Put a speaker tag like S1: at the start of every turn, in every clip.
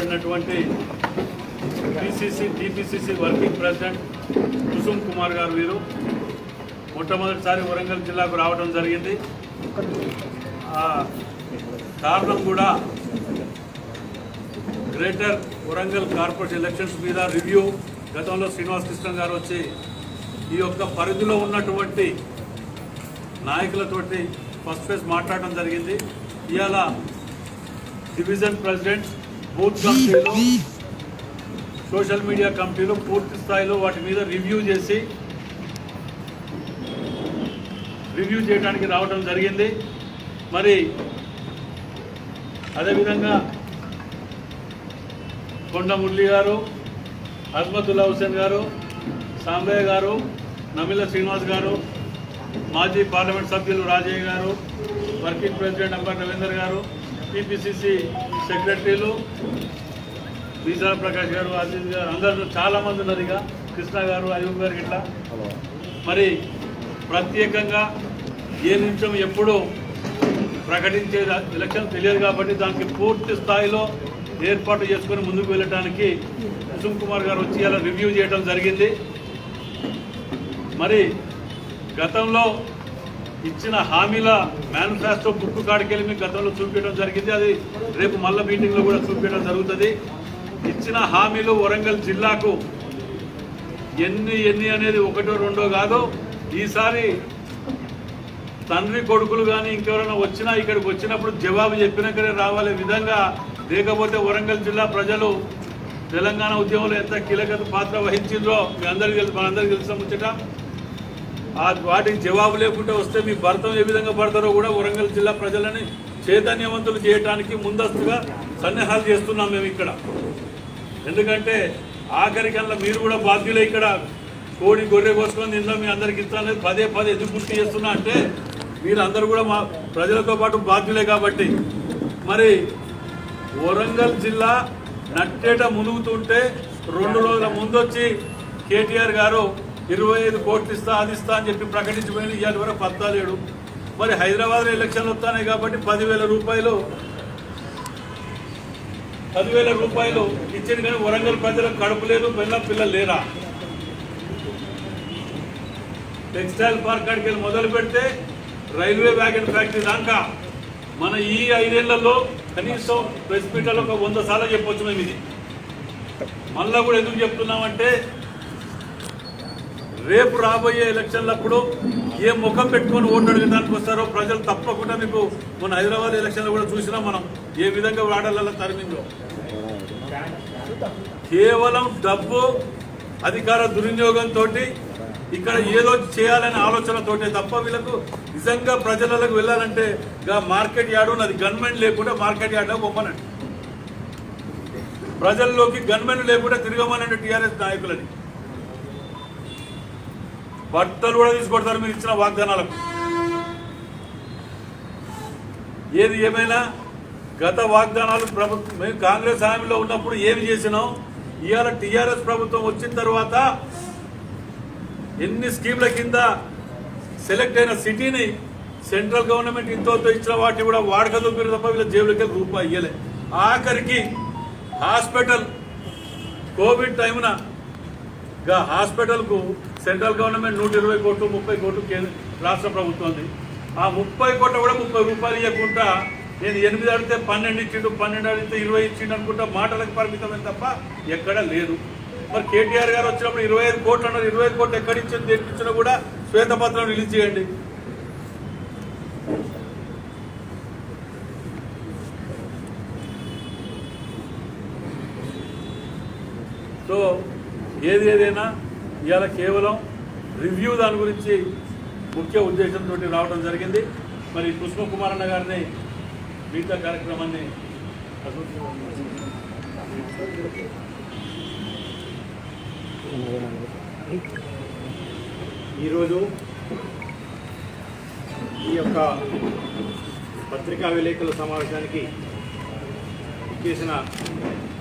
S1: చేయబడినటువంటి TPCC working president Kusum Kumar గారు వీరు మొట్టమొదటిసారి వరంగల్ జిల్లాకు రావడం జరిగింది. కారణం కూడా గ్రేటర్ వరంగల్ కార్పొరేషన్ ఎలక్షన్స్ మీద రివ్యూ గతంలో శ్రీనివాస్ కృష్ణ గారు వచ్చి ఈ యొక్క పరిధిలో ఉన్నటువంటి నాయకులతోటి ఫస్ట్ ఫేజ్ మాట్లాడడం జరిగింది. ఇవాళ డివిజన్ ప్రెసిడెంట్ బూత్ కమిటీలు సోషల్ మీడియా కమిటీలు పూర్తి స్థాయిలో వాటి మీద రివ్యూ చేయడానికి రావడం జరిగింది. మరి అదేవిధంగా కొండ మురళి గారు, అజ్మతుల్లా హుసేన్ గారు, సాంబయ్య గారు, నమిల శ్రీనివాస్ గారు, మాజీ పార్లమెంట్ సభ్యులు రాజయ్య గారు, వర్కింగ్ ప్రెసిడెంట్ అంబర్ రవీందర్ గారు, టీపీసీసీ సెక్రటరీలు బీసాల ప్రకాష్ గారు, అజీజ్ గారు, అందరూ చాలామంది ఉన్నారు. ఇక కృష్ణ గారు, అయూబ్ గారు ఇట్లా మరి ప్రత్యేకంగా ఏ నిమిషం ఎప్పుడు ప్రకటించే ఎలక్షన్ తెలియదు కాబట్టి దానికి పూర్తి స్థాయిలో ఏర్పాటు చేసుకొని ముందుకు వెళ్ళడానికి కుసుమ్ కుమార్ గారు వచ్చి అలా రివ్యూ చేయడం జరిగింది. మరి గతంలో ఇచ్చిన హామీల మేనిఫెస్టో బుక్ కాడికెళ్ళి మీకు గతంలో చూపించడం జరిగింది. అది రేపు మళ్ళీ మీటింగ్లో కూడా చూపించడం జరుగుతుంది. ఇచ్చిన హామీలు వరంగల్ జిల్లాకు ఎన్ని అనేది ఒకటో రెండో కాదు. ఈసారి తండ్రి కొడుకులు కానీ ఇంకెవరైనా వచ్చినా ఇక్కడికి వచ్చినప్పుడు జవాబు చెప్పినాకనే రావాలే విధంగా, లేకపోతే వరంగల్ జిల్లా ప్రజలు తెలంగాణ ఉద్యమంలో ఎంత కీలక పాత్ర వహించిందో మీ అందరికీ తెలుసు, మనందరికీ తెలిసిన ముచ్చట. వాటికి జవాబు లేకుండా వస్తే మీ భర్తం ఏ విధంగా పడతారో కూడా వరంగల్ జిల్లా ప్రజలని చైతన్యవంతులు చేయడానికి ముందస్తుగా సన్నాహాలు చేస్తున్నాం మేము ఇక్కడ. ఎందుకంటే ఆఖరికల్లా మీరు కూడా బాధ్యులే. ఇక్కడ కోడి గొర్రె కోసుకొని తిందాం మీ అందరికి ఇస్తాను పదే ఎందుకు గుర్తు చేస్తున్నా అంటే మీరందరూ కూడా మా ప్రజలతో పాటు బాధ్యులే కాబట్టి. మరి వరంగల్ జిల్లా నట్టేట మునుగుతుంటే 2 రోజుల ముందు వచ్చి కేటీఆర్ గారు 25 కోట్లు ఇస్తా అది ఇస్తా అని చెప్పి ప్రకటించిపోయిన ఇవాళ వరకు పత్తాలేడు. మరి హైదరాబాద్లో ఎలక్షన్లు వస్తున్నాయి కాబట్టి 10,000 రూపాయలు ఇచ్చింది. కానీ వరంగల్ ప్రజలకు కడుపు లేదు, పిల్లలు లేరా? టెక్స్టైల్ పార్క్ కాడికి వెళ్ళి మొదలు పెడితే రైల్వే వ్యాగన్ ఫ్యాక్టరీ దాకా మన ఈ 5 ఏళ్లలో కనీసం ప్రెస్ మీట్లో ఒక 100 సార్లు చెప్పొచ్చు మేము. ఇది మళ్ళా కూడా ఎందుకు చెప్తున్నామంటే రేపు రాబోయే ఎలక్షన్లప్పుడు ఏ ముఖం పెట్టుకొని ఓటు అడగడానికి వస్తారో ప్రజలు తప్పకుండా మీకు మన హైదరాబాద్ ఎలక్షన్లో కూడా చూసినా మనం ఏ విధంగా వాడాలలో తరిమిందో. కేవలం డబ్బు అధికార దుర్వినియోగంతో ఇక్కడ ఏదో చేయాలనే ఆలోచనతోటే తప్ప వీళ్ళకు నిజంగా ప్రజలకు వెళ్ళాలంటే మార్కెట్ యార్డ్ ఉన్నది. గన్మెన్ లేకుండా మార్కెట్ యార్డ్ బొమ్మనండి, ప్రజల్లోకి గన్మెన్ లేకుండా తిరగమనండి టీఆర్ఎస్ నాయకులని. బట్టలు కూడా తీసుకొడతారు మీరు ఇచ్చిన వాగ్దానాలకు. ఏది ఏమైనా గత వాగ్దానాలు మేము కాంగ్రెస్ హామీలో ఉన్నప్పుడు ఏమి చేసినాం, ఇవాళ టీఆర్ఎస్ ప్రభుత్వం వచ్చిన తర్వాత ఎన్ని స్కీమ్ల కింద సెలెక్ట్ అయిన సిటీని సెంట్రల్ గవర్నమెంట్ ఇంతో ఇచ్చిన వాటిని కూడా వాడక దొబ్బిరు తప్ప వీళ్ళ జేబులకి రూపాయి ఇయ్యలే. ఆఖరికి హాస్పిటల్ కోవిడ్ టైమున హాస్పిటల్కు సెంట్రల్ గవర్నమెంట్ 120 కోట్లు 30 కోట్లు రాష్ట్ర ప్రభుత్వం. ఆ 30 కోట్ల కూడా 30 రూపాయలు ఇవ్వకుండా నేను 8 అడిగితే 12 ఇచ్చిండు, 12 అడిగితే 20 ఇచ్చిండు అనుకుంటా మాటలకు పరిమితమే తప్ప ఎక్కడ లేదు. మరి కేటీఆర్ గారు వచ్చినప్పుడు 25 కోట్లు అన్నారు. 25 కోట్లు ఎక్కడిచ్చింది తెప్పించినా కూడా శ్వేతపత్రం రిలీజ్ చేయండి. సో ఏదైనా ఇవాళ కేవలం రివ్యూ దాని గురించి ముఖ్య ఉద్దేశంతో రావడం జరిగింది. మరి కుసుమ్ కుమార్ అన్న గారిని మిగతా కార్యక్రమాన్ని
S2: ఈరోజు ఈ యొక్క పత్రికా విలేకరుల సమావేశానికి చేసిన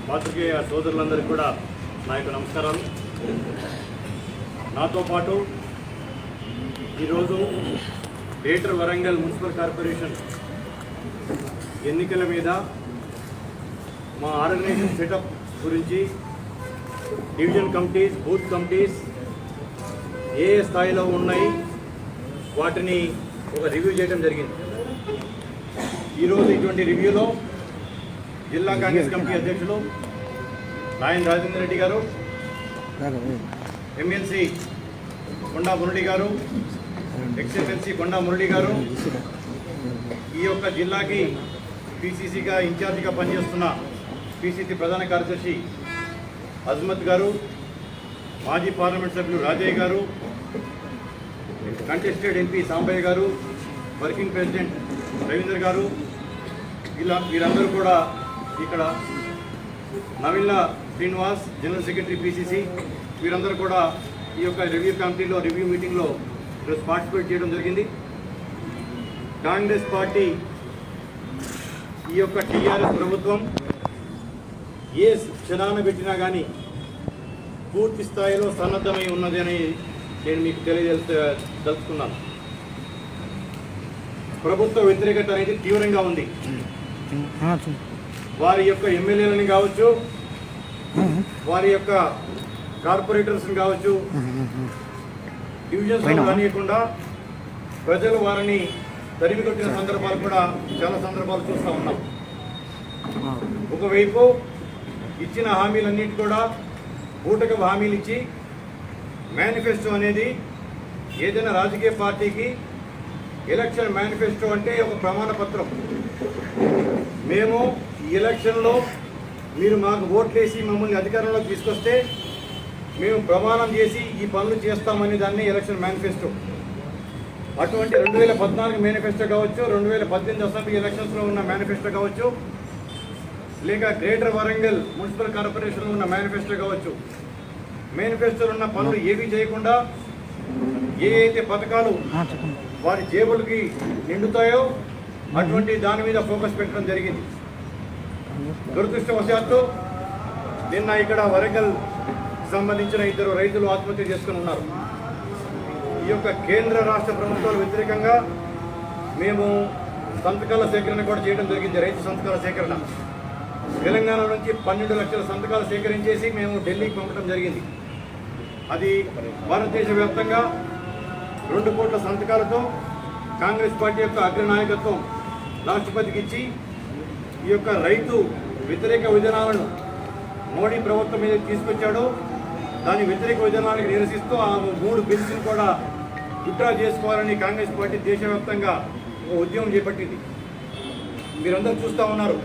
S2: పాత్రికేయ సోదరులందరికీ కూడా నా యొక్క నమస్కారాలు. నాతో పాటు ఈరోజు గ్రేటర్ వరంగల్ మున్సిపల్ కార్పొరేషన్ ఎన్నికల మీద మా ఆర్గనైజేషన్ సెటప్ గురించి డివిజన్ కమిటీస్, బూత్ కమిటీస్ ఏ స్థాయిలో ఉన్నాయి వాటిని ఒక రివ్యూ చేయడం జరిగింది. ఈరోజు ఇటువంటి రివ్యూలో జిల్లా కాంగ్రెస్ కమిటీ అధ్యక్షులు నాయన్ రాజేంద్ర రెడ్డి గారు, ఎమ్మెల్సీ కొండా మురళి గారు, ఎక్స్ఎమ్మెల్సీ కొండా మురళి గారు, ఈ యొక్క జిల్లాకి పిసిసిగా ఇన్ఛార్జిగా పనిచేస్తున్న పిసిసి ప్రధాన కార్యదర్శి అజ్మత్ గారు, మాజీ పార్లమెంట్ సభ్యులు రాజయ్య గారు, కంటెస్టెడ్ ఎంపీ సాంబయ్య గారు, వర్కింగ్ ప్రెసిడెంట్ రవీందర్ గారు, వీరందరూ కూడా ఇక్కడ నవిల్లా శ్రీనివాస్ జనరల్ సెక్రటరీ పిసిసి, వీరందరూ కూడా ఈ యొక్క రివ్యూ కమిటీలో రివ్యూ మీటింగ్లో పార్టిసిపేట్ చేయడం జరిగింది. కాంగ్రెస్ పార్టీ ఈ యొక్క టీఆర్ఎస్ ప్రభుత్వం ఏ క్షణాన పెట్టినా కానీ పూర్తి స్థాయిలో సన్నద్ధమై ఉన్నది అని నేను మీకు తెలియదలుచుకున్నాను. ప్రభుత్వ వ్యతిరేకత అనేది తీవ్రంగా ఉంది. వారి యొక్క ఎమ్మెల్యేలని కావచ్చు, వారి యొక్క కార్పొరేటర్స్ని కావచ్చు, డివిజన్స్ రానియకుండా ప్రజలు వారిని తరిమి కొట్టిన సందర్భాలు కూడా చాలా సందర్భాలు చూస్తూ ఉన్నాం. ఒకవైపు ఇచ్చిన హామీలన్నిటి కూడా బూటకపు హామీలు ఇచ్చి మేనిఫెస్టో అనేది ఏదైనా రాజకీయ పార్టీకి ఎలక్షన్ మేనిఫెస్టో అంటే ఒక ప్రమాణ పత్రం. మేము ఈ ఎలక్షన్లో మీరు మాకు ఓట్లేసి మమ్మల్ని అధికారంలోకి తీసుకొస్తే మేము ప్రమాణం చేసి ఈ పనులు చేస్తామని దాన్ని ఎలక్షన్ మేనిఫెస్టో. అటువంటి 2014 మేనిఫెస్టో కావచ్చు, 2018 అసెంబ్లీ ఎలక్షన్స్లో ఉన్న మేనిఫెస్టో కావచ్చు, లేక గ్రేటర్ వరంగల్ మున్సిపల్ కార్పొరేషన్లో ఉన్న మేనిఫెస్టో కావచ్చు, మేనిఫెస్టోలో ఉన్న పనులు ఏవి చేయకుండా ఏ అయితే పథకాలు వారి జేబులకి నిండుతాయో అటువంటి దాని మీద ఫోకస్ పెట్టడం జరిగింది. దురదృష్టవశాత్తు నిన్న ఇక్కడ వరంగల్ సంబంధించిన 2 రైతులు ఆత్మహత్య చేసుకుని ఉన్నారు. ఈ యొక్క కేంద్ర రాష్ట్ర ప్రభుత్వాల వ్యతిరేకంగా మేము సంతకాల సేకరణ కూడా చేయడం జరిగింది. రైతు సంతకాల సేకరణ తెలంగాణ నుంచి 12 లక్షల సంతకాలు సేకరించేసి మేము ఢిల్లీకి పంపడం జరిగింది. అది భారతదేశ వ్యాప్తంగా 2 కోట్ల సంతకాలతో కాంగ్రెస్ పార్టీ యొక్క అగ్రనాయకత్వం రాష్ట్రపతికి ఇచ్చి ఈ యొక్క రైతు వ్యతిరేక విధానాలను మోడీ ప్రభుత్వం మీద తీసుకొచ్చాడు. దాని వ్యతిరేక విధానానికి నిరసిస్తూ ఆ 3 బిల్స్ని కూడా విత్డ్రా చేసుకోవాలని కాంగ్రెస్ పార్టీ దేశవ్యాప్తంగా ఒక ఉద్యమం చేపట్టింది. మీరందరూ చూస్తూ ఉన్నారు.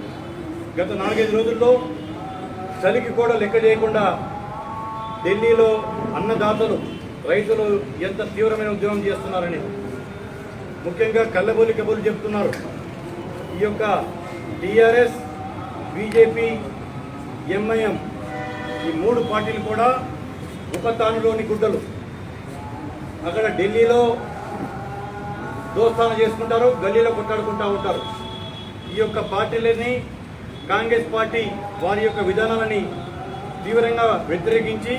S2: గత 4-5 రోజుల్లో చలికి కూడా లెక్క చేయకుండా ఢిల్లీలో అన్నదాతలు, రైతులు ఎంత తీవ్రమైన ఉద్యమం చేస్తున్నారని, ముఖ్యంగా కళ్ళబోలి కబుర్లు చెప్తున్నారు. ఈ యొక్క టీఆర్ఎస్, బీజేపీ, ఎంఐఎం ఈ 3 పార్టీలు కూడా ఉపతానులోని గుడ్డలు. అక్కడ ఢిల్లీలో దోస్తాన చేసుకుంటారు, గల్లీలో కొట్టాడుకుంటూ ఉంటారు. ఈ యొక్క పార్టీలని కాంగ్రెస్ పార్టీ వారి యొక్క విధానాలని తీవ్రంగా వ్యతిరేకించి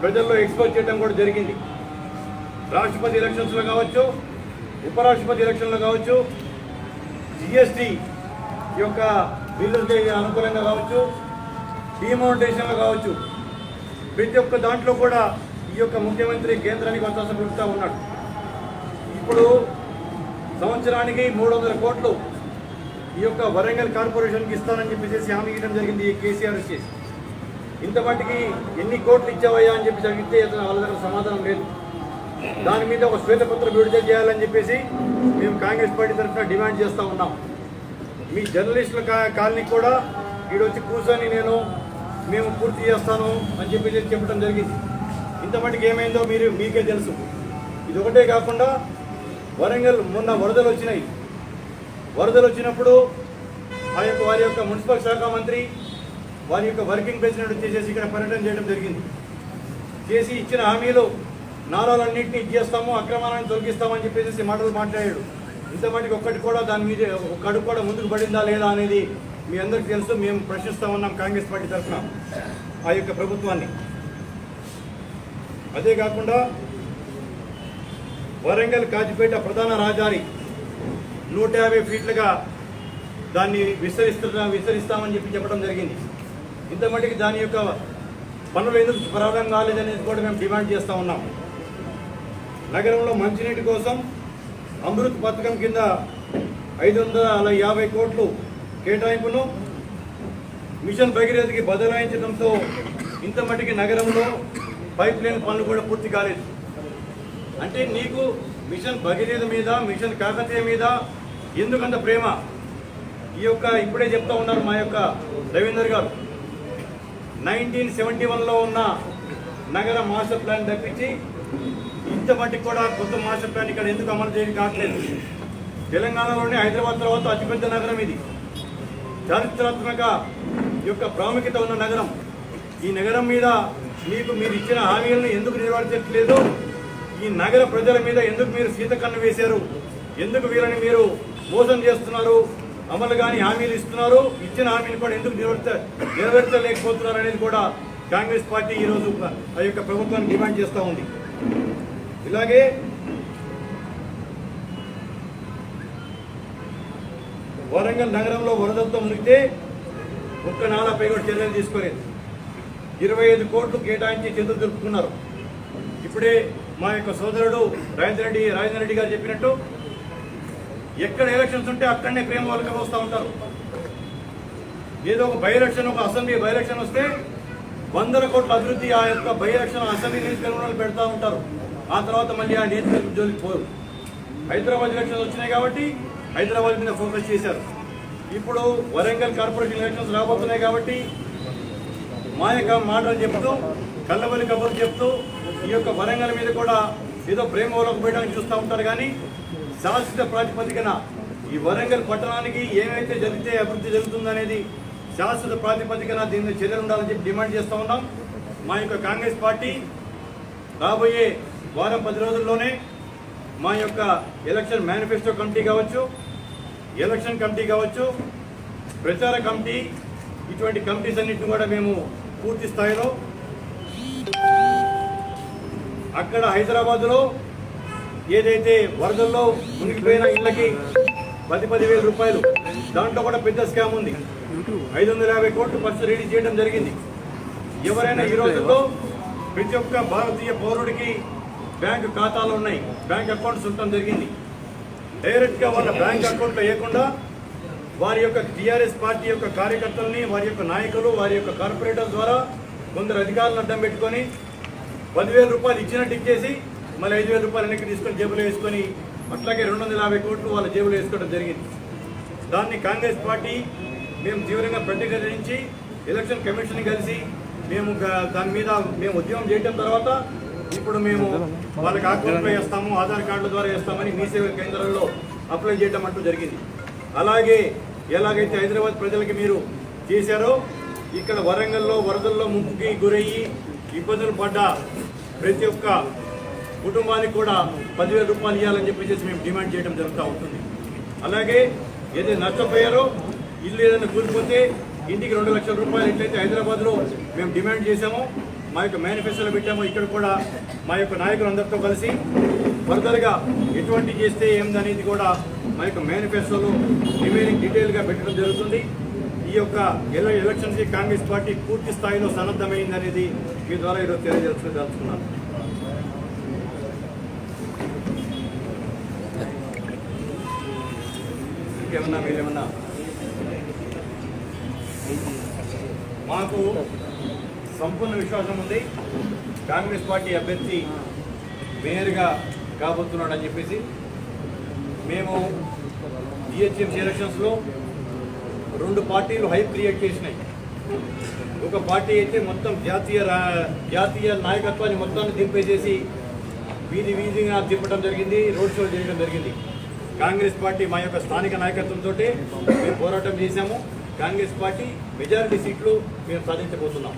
S2: ప్రజల్లో ఎక్స్పోజ్ చేయడం కూడా జరిగింది. రాష్ట్రపతి ఎలక్షన్స్లో కావచ్చు, ఉపరాష్ట్రపతి ఎలక్షన్లో కావచ్చు, జిఎస్టీ యొక్క బిల్లులకి అనుకూలంగా కావచ్చు, డిమానిటైజేషన్లో కావచ్చు, ప్రతి ఒక్క దాంట్లో కూడా ఈ యొక్క ముఖ్యమంత్రి కేంద్రానికి వత్తాస పలుకుతూ ఉన్నాడు. ఇప్పుడు సంవత్సరానికి 300 కోట్లు ఈ యొక్క వరంగల్ కార్పొరేషన్కి ఇస్తానని చెప్పేసి హామీ ఇవ్వడం జరిగింది ఈ కేసీఆర్ చేసి. ఇంత మట్టికి ఎన్ని కోట్లు ఇచ్చావయ్యా అని చెప్పి అడిగితే వాళ్ళ దగ్గర సమాధానం లేదు. దాని మీద ఒక శ్వేతపత్రం విడుదల చేయాలని చెప్పేసి మేము కాంగ్రెస్ పార్టీ తరఫున డిమాండ్ చేస్తూ ఉన్నాం. మీ జర్నలిస్టుల కాలనీ కూడా ఈడొచ్చి కూర్చొని మేము పూర్తి చేస్తాను అని చెప్పి చెప్పడం జరిగింది. ఇంత మటుకు ఏమైందో మీకే తెలుసు. ఇది ఒకటే కాకుండా వరంగల్ మొన్న వరదలు వచ్చినాయి. వరదలు వచ్చినప్పుడు వారి యొక్క మున్సిపల్ శాఖ మంత్రి, వారి యొక్క వర్కింగ్ ప్రెసిడెంట్ వచ్చేసి ఇక్కడ పర్యటన చేయడం జరిగింది. చేసి ఇచ్చిన హామీలు నారాలన్నింటినీ ఇచ్చేస్తాము, అక్రమాలను తొలగిస్తామని చెప్పేసి మాటలు మాట్లాడాడు. ఇంత మటుకు ఒక్కటి కూడా దాని మీద ఒక అడుగు కూడా ముందుకు పడిందా లేదా అనేది మీ అందరికీ తెలుసు. మేము ప్రశ్నిస్తూ ఉన్నాం కాంగ్రెస్ పార్టీ తరఫున ఆ యొక్క ప్రభుత్వాన్ని. అదే కాకుండా వరంగల్ కాజిపేట ప్రధాన రహదారి 150 ఫీట్లుగా దాన్ని విస్తరిస్తామని చెప్పడం జరిగింది. ఇంత మటుకి దాని యొక్క పనులు ఎందుకు ప్రారంభం కాలేదనేది కూడా మేము డిమాండ్ చేస్తూ ఉన్నాం. నగరంలో మంచినీటి కోసం అమృత్ పథకం కింద 550 కోట్లు కేటాయింపును మిషన్ భగీరథకి బదలాయించడంతో ఇంత మటుకి నగరంలో పైప్ లైన్ పనులు కూడా పూర్తి కాలేదు. అంటే నీకు మిషన్ భగీరథ మీద, మిషన్ కాకతీయ మీద ఎందుకంత ప్రేమ? ఈ యొక్క ఇప్పుడే చెప్తా ఉన్నారు మా యొక్క రవీందర్ గారు, 1971లో ఉన్న నగర మాస్టర్ ప్లాన్ తప్పించి ఇంత మట్టికి కూడా కొత్త మాస్టర్ ప్లాన్ ఇక్కడ ఎందుకు అమలు చేయడం కావట్లేదు? తెలంగాణలోనే హైదరాబాద్ తర్వాత అతిపెద్ద నగరం ఇది, చారిత్రాత్మక యొక్క ప్రాముఖ్యత ఉన్న నగరం. ఈ నగరం మీద మీరు ఇచ్చిన హామీలను ఎందుకు నెరవేర్చట్లేదు? ఈ నగర ప్రజల మీద ఎందుకు మీరు సీతకన్ను వేశారు? ఎందుకు వీళ్ళని మీరు మోసం చేస్తున్నారు? అమలు కాని హామీలు ఇస్తున్నారు, ఇచ్చిన హామీలు కూడా ఎందుకు నెరవేర్చలేకపోతున్నారు అనేది కూడా కాంగ్రెస్ పార్టీ ఈరోజు ఆ యొక్క ప్రభుత్వాన్ని డిమాండ్ చేస్తూ ఉంది. ఇలాగే వరంగల్ నగరంలో వరదలతో మునిగితే ఒక్క నాలపై కూడా చర్యలు తీసుకోలేదు. 25 కోట్లు కేటాయించి చేతులు దులుపుకున్నారు. ఇప్పుడే మా యొక్క సోదరుడు రాజేంద్ర రెడ్డి గారు చెప్పినట్టు ఎక్కడ ఎలక్షన్స్ ఉంటే అక్కడనే ప్రేమ వాళ్ళకి వస్తూ ఉంటారు. ఏదో ఒక బై ఎలక్షన్, ఒక అసెంబ్లీ బై ఎలక్షన్ వస్తే 100 కోట్ల అభివృద్ధి ఆ యొక్క బై ఎలక్షన్ అసెంబ్లీ నియోజకవర్గంలో పెడతా ఉంటారు. ఆ తర్వాత మళ్ళీ ఆ నియోజకవర్గం జోలికి పోరు. హైదరాబాద్ ఎలక్షన్స్ వచ్చినాయి కాబట్టి హైదరాబాద్ మీద ఫోకస్ చేశారు. ఇప్పుడు వరంగల్ కార్పొరేషన్ ఎలక్షన్స్ రాబోతున్నాయి కాబట్టి మా యొక్క మాటలు చెప్తూ, కళ్ళబల్లి కబుర్లు చెప్తూ ఈ యొక్క వరంగల్ మీద కూడా ఏదో ప్రేమ పోయడానికి చూస్తూ ఉంటారు. కానీ శాశ్వత ప్రాతిపదికన ఈ వరంగల్ పట్టణానికి ఏమైతే జరిగితే అభివృద్ధి జరుగుతుందనేది శాశ్వత ప్రాతిపదికన దీన్ని చర్యలు ఉండాలని చెప్పి డిమాండ్ చేస్తూ ఉన్నాం. మా యొక్క కాంగ్రెస్ పార్టీ రాబోయే వారం 10 రోజుల్లోనే మా యొక్క ఎలక్షన్ మేనిఫెస్టో కమిటీ కావచ్చు, ఎలక్షన్ కమిటీ కావచ్చు, ప్రచార కమిటీ, ఇటువంటి కమిటీస్ అన్నింటిని కూడా మేము పూర్తి స్థాయిలో అక్కడ హైదరాబాద్లో ఏదైతే వరదల్లో మునిగిపోయిన ఇళ్ళకి 10,000 రూపాయలు, దాంట్లో కూడా పెద్ద స్కామ్ ఉంది. 550 కోట్లు ఫస్ట్ రెడీ చేయడం జరిగింది. ఎవరైనా ఈ రోజుల్లో ప్రతి ఒక్క భారతీయ పౌరుడికి బ్యాంకు ఖాతాలు ఉన్నాయి, బ్యాంక్ అకౌంట్స్ ఉండటం జరిగింది. డైరెక్ట్గా వాళ్ళ బ్యాంక్ అకౌంట్లో వేయకుండా వారి యొక్క టీఆర్ఎస్ పార్టీ యొక్క కార్యకర్తలని, వారి యొక్క నాయకులు, వారి యొక్క కార్పొరేటర్ ద్వారా కొందరు అధికారులను అడ్డం పెట్టుకొని 10,000 రూపాయలు ఇచ్చినట్టు ఇచ్చేసి మళ్ళీ 5,000 రూపాయలు వెనక్కి తీసుకొని జేబులో వేసుకొని అట్లాగే 250 కోట్లు వాళ్ళ జేబులో వేసుకోవడం జరిగింది. దాన్ని కాంగ్రెస్ పార్టీ మేము తీవ్రంగా ప్రతిఘటించి ఎలక్షన్ కమిషన్ కలిసి మేము దాని మీద మేము ఉద్యమం చేయడం తర్వాత ఇప్పుడు మేము వాళ్ళకి అకౌంట్లో వేస్తాము, ఆధార్ కార్డుల ద్వారా వేస్తామని మీ సేవా కేంద్రాల్లో అప్లై చేయడం అంటూ జరిగింది. అలాగే ఎలాగైతే హైదరాబాద్ ప్రజలకి మీరు చేశారో ఇక్కడ వరంగల్లో వరదల్లో ముంపుకి గురయ్యి ఇబ్బందులు పడ్డ ప్రతి ఒక్క కుటుంబానికి కూడా 10,000 రూపాయలు ఇవ్వాలని చెప్పేసి మేము డిమాండ్ చేయడం జరుగుతూ ఉంటుంది. అలాగే ఏదైతే నష్టపోయారో, ఇల్లు ఏదైనా కూలిపోతే ఇంటికి 2 లక్షల రూపాయలు ఎట్లయితే హైదరాబాద్లో మేము డిమాండ్ చేశామో, మా యొక్క మేనిఫెస్టోలో పెట్టామో, ఇక్కడ కూడా మా యొక్క నాయకులందరితో కలిసి ఫర్దర్గా ఎటువంటి చేస్తే ఏమిదనేది కూడా మా యొక్క మేనిఫెస్టోలో రిమైనింగ్ డీటెయిల్గా పెట్టడం జరుగుతుంది. ఈ యొక్క ఎలక్షన్స్కి కాంగ్రెస్ పార్టీ పూర్తి స్థాయిలో సన్నద్ధమైంది అనేది మీ ద్వారా ఈరోజు తెలియజేసుకున్నాను. ఇంకేమన్నా మీరేమన్నా? మాకు సంపూర్ణ విశ్వాసం ఉంది కాంగ్రెస్ పార్టీ అభ్యర్థి మేయర్గా కాబోతున్నాడని చెప్పేసి. మేము జిహెచ్ఎంసీ ఎలక్షన్స్లో 2 పార్టీలు హైప్ క్రియేట్ చేసినాయి. ఒక పార్టీ అయితే మొత్తం జాతీయ నాయకత్వాన్ని మొత్తాన్ని దింపేసేసి వీధిగా తిప్పడం జరిగింది, రోడ్ షోలు చేయడం జరిగింది. కాంగ్రెస్ పార్టీ మా యొక్క స్థానిక నాయకత్వంతో మేము పోరాటం చేశాము. కాంగ్రెస్ పార్టీ మెజారిటీ సీట్లు మేము సాధించబోతున్నాం.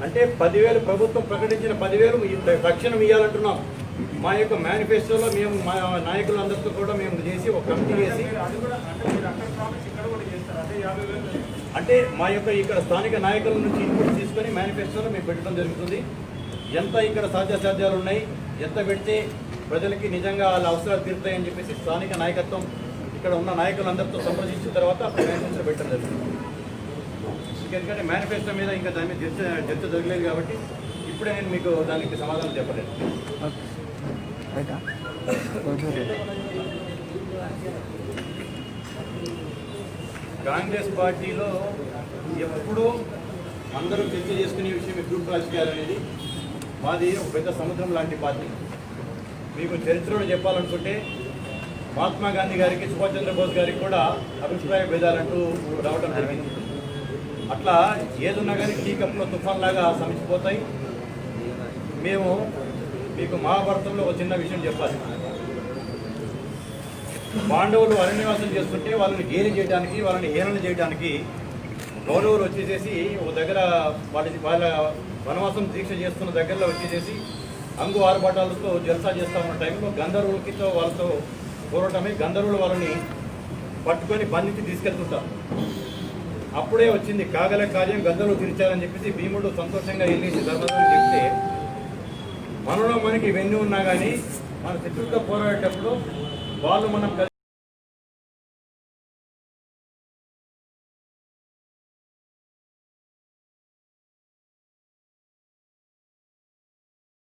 S2: అంటే 10,000 ప్రభుత్వం ప్రకటించిన 10,000 తక్షణం ఇవ్వాలంటున్నాం. మా యొక్క మేనిఫెస్టోలో మేము మా నాయకులందరితో కూడా మేము చేసి ఒక కమిటీ చేసి అంటే మా యొక్క ఇక్కడ స్థానిక నాయకుల నుంచి ఇన్పుట్ తీసుకొని మేనిఫెస్టోలో మేము పెట్టడం జరుగుతుంది. ఎంత ఇక్కడ సాధ్యాసాధ్యాలు ఉన్నాయి, ఎంత పెడితే ప్రజలకి నిజంగా వాళ్ళ అవసరాలు తీరుతాయని చెప్పేసి స్థానిక నాయకత్వం ఇక్కడ ఉన్న నాయకులందరితో సంప్రదించిన తర్వాత మేనిఫెస్టో పెట్టడం జరుగుతుంది. ఎందుకంటే మేనిఫెస్టో మీద ఇంకా దాని మీద చర్చ జరగలేదు కాబట్టి ఇప్పుడే నేను మీకు దానికి సమాధానం చెప్పలేదు. కాంగ్రెస్ పార్టీలో ఎప్పుడూ అందరూ చర్చ చేసుకునే విషయం గ్రూప్ రాజకీయాలు అనేది మాది ఒక పెద్ద సముద్రం లాంటి పార్టీ. మీకు చరిత్రలో చెప్పాలనుకుంటే మహాత్మా గాంధీ గారికి, సుభాష్ చంద్రబోస్ గారికి కూడా అభిప్రాయ భేదాలంటూ రావడం జరిగింది. అట్లా ఏదున్నా కానీ టీ కప్లో తుఫాన్ లాగా సమిసిపోతాయి. మేము మీకు మహాభారతంలో ఒక చిన్న విషయం చెప్పాలి. పాండవులు అరణ్యవాసం చేస్తుంటే వాళ్ళని గేలి చేయడానికి, వాళ్ళని హేళన చేయడానికి కౌరవులు వచ్చేసేసి ఒక దగ్గర వాళ్ళ వనవాసం దీక్ష చేస్తున్న దగ్గరలో వచ్చేసేసి అంగు ఆరుబాటాలతో జల్సా చేస్తూ ఉన్న టైంలో గంధర్వులకితో వాళ్ళతో పోరాటమై గంధర్వులు వాళ్ళని పట్టుకొని బంధించి తీసుకెళ్తుంటారు. అప్పుడే వచ్చింది కాగల కార్యం గంధర్వులు తీర్చారని చెప్పేసి భీముడు సంతోషంగా వెళ్ళేసి ధర్మరాజు చెప్తే, మనలో మనకి ఇవన్నీ ఉన్నా కానీ మన శత్రువుతో పోరాడేటప్పుడు వాళ్ళు మనం